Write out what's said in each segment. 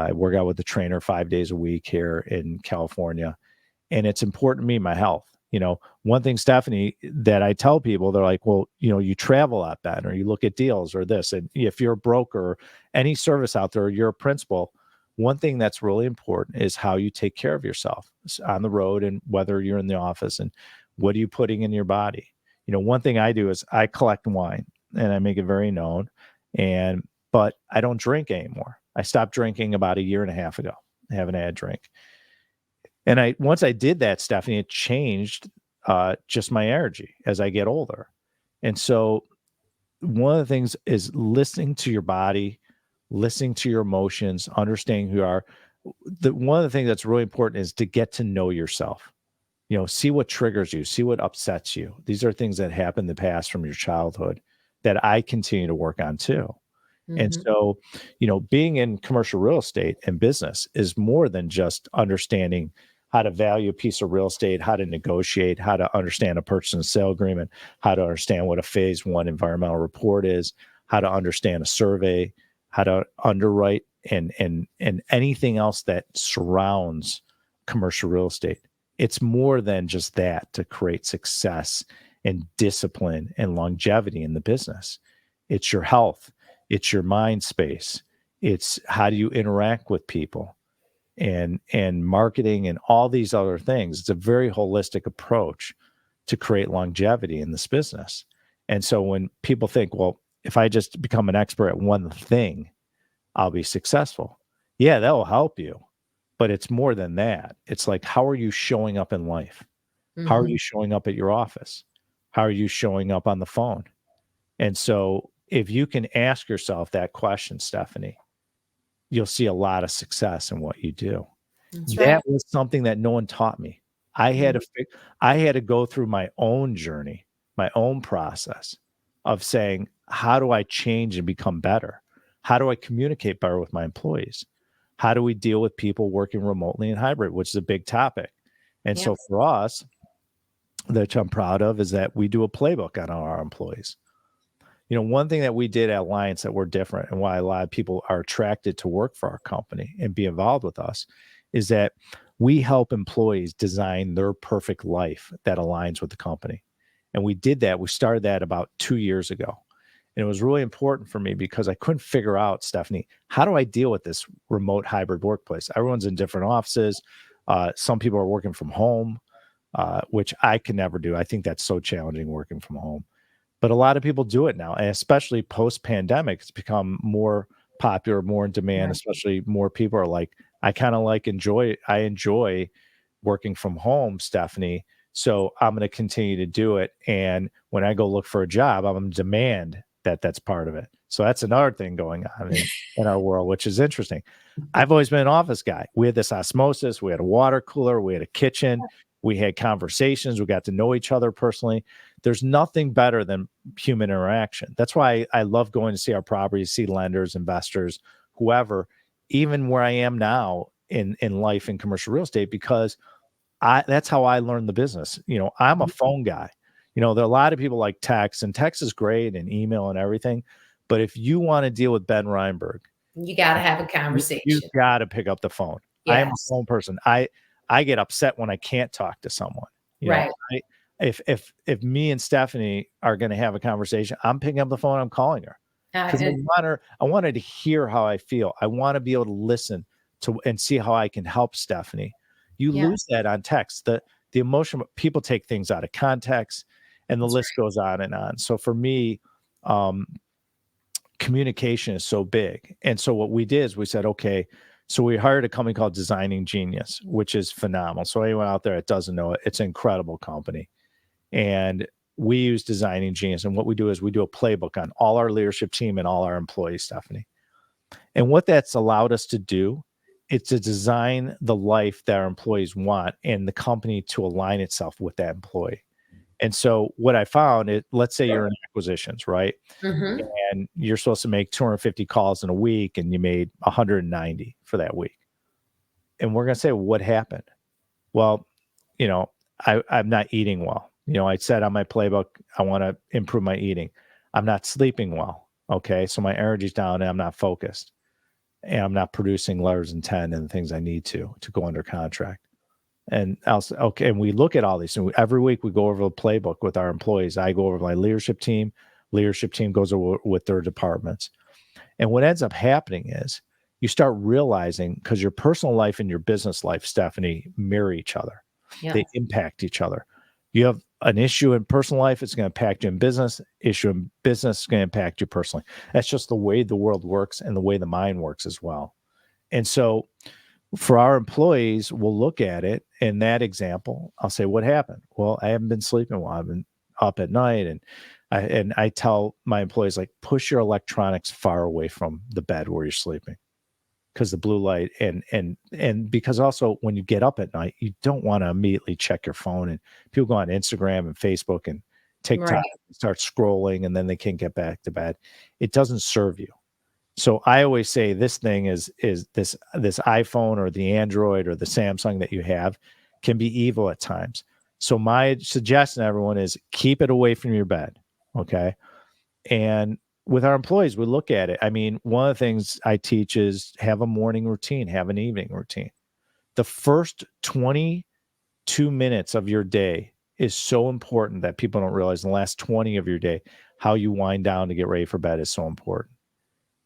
I work out with the trainer 5 days a week here in California. And it's important to me, my health. One thing, Stephanie, that I tell people, they're like, well, you travel a lot, Ben, or you look at deals or this. And if you're a broker or any service out there, or you're a principal, one thing that's really important is how you take care of yourself on the road and whether you're in the office, and what are you putting in your body? One thing I do is I collect wine and I make it very known, but I don't drink anymore. I stopped drinking about 1.5 years ago. I haven't had a drink. And once I did that, Stephanie, it changed just my energy as I get older. And so one of the things is listening to your body, listening to your emotions, understanding who you are. One of the things that's really important is to get to know yourself. See what triggers you, see what upsets you. These are things that happened in the past from your childhood that I continue to work on too. Mm-hmm. And so, being in commercial real estate and business is more than just understanding how to value a piece of real estate, how to negotiate, how to understand a purchase and sale agreement, how to understand what a phase 1 environmental report is, how to understand a survey, how to underwrite, and anything else that surrounds commercial real estate. It's more than just that to create success and discipline and longevity in the business. It's your health. It's your mind space. It's how do you interact with people, and marketing and all these other things. It's a very holistic approach to create longevity in this business. And so when people think, well, if I just become an expert at one thing, I'll be successful. Yeah, that will help you. But it's more than that. It's like, how are you showing up in life? Mm-hmm. How are you showing up at your office? How are you showing up on the phone? And so if you can ask yourself that question, Stephanie, you'll see a lot of success in what you do. That's right. That was something that no one taught me. I had to go through my own journey, my own process of saying, how do I change and become better? How do I communicate better with my employees? How do we deal with people working remotely and hybrid, which is a big topic? And so for us, that I'm proud of, is that we do a playbook on our employees. One thing that we did at Alliance that we're different, and why a lot of people are attracted to work for our company and be involved with us, is that we help employees design their perfect life that aligns with the company. And we did that. We started that about 2 years ago. And it was really important for me because I couldn't figure out, Stephanie, how do I deal with this remote hybrid workplace? Everyone's in different offices. Some people are working from home, which I can never do. I think that's so challenging, working from home. But a lot of people do it now, and especially post-pandemic, it's become more popular, more in demand, right. Especially more people are like, I enjoy working from home, Stephanie. So I'm going to continue to do it. And when I go look for a job, I'm going to demand that that's part of it. So that's another thing going on in our world, which is interesting. I've always been an office guy. We had this osmosis. We had a water cooler. We had a kitchen. We had conversations. We got to know each other personally. There's nothing better than human interaction. That's why I love going to see our properties, see lenders, investors, whoever, even where I am now in life in commercial real estate, because that's how I learned the business. I'm a phone guy. There are a lot of people like text, and text is great, and email and everything. But if you want to deal with Ben Reinberg, you got to have a conversation. You got to pick up the phone. Yes. I am a phone person. I get upset when I can't talk to someone. Right. If me and Stephanie are going to have a conversation, I'm picking up the phone. I'm calling her because I want her to hear how I feel. I want to be able to listen to and see how I can help Stephanie. You lose that on text. The emotion, people take things out of context, and the list goes on and on. So for me, communication is so big. And so what we did is we said, okay, so we hired a company called Designing Genius, which is phenomenal. So anyone out there that doesn't know it, it's an incredible company. And we use Designing Genius. And what we do is we do a playbook on all our leadership team and all our employees, Stephanie. And what that's allowed us to do is to design the life that our employees want and the company to align itself with that employee. And so what I found is, let's say you're in acquisitions, right? Mm-hmm. And you're supposed to make 250 calls in a week, and you made 190 for that week. And we're going to say, what happened? Well, I'm not eating well. I said on my playbook, I want to improve my eating. I'm not sleeping well. Okay. So my energy's down and I'm not focused. and I'm not producing letters of intent and things I need to go under contract. And I'll say, okay, and we look at all these. And every week we go over the playbook with our employees. I go over my leadership team goes over with their departments. And what ends up happening is you start realizing, because your personal life and your business life, Stephanie, mirror each other. Yeah. They impact each other. You have an issue in personal life, it's going to impact you in business. Issue in business is going to impact you personally. That's just the way the world works and the way the mind works as well. And so for our employees, we'll look at it in that example. I'll say, what happened? Well, I haven't been sleeping well. I've been up at night. And I tell my employees, like, push your electronics far away from the bed where you're sleeping, because the blue light and because also when you get up at night, you don't want to immediately check your phone, and people go on Instagram and Facebook and TikTok Right. and start scrolling, and then they can't get back to bed. It doesn't serve you. So I always say this thing is this iPhone or the Android or the Samsung that you have can be evil at times. So my suggestion to everyone is keep it away from your bed. Okay. And with our employees, we look at it. I mean, one of the things I teach is have a morning routine, have an evening routine. The first 22 minutes of your day is so important that people don't realize. The last 20 of your day, how you wind down to get ready for bed is so important.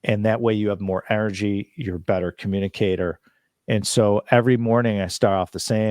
And that way you have more energy, you're a better communicator. And so every morning I start off the same.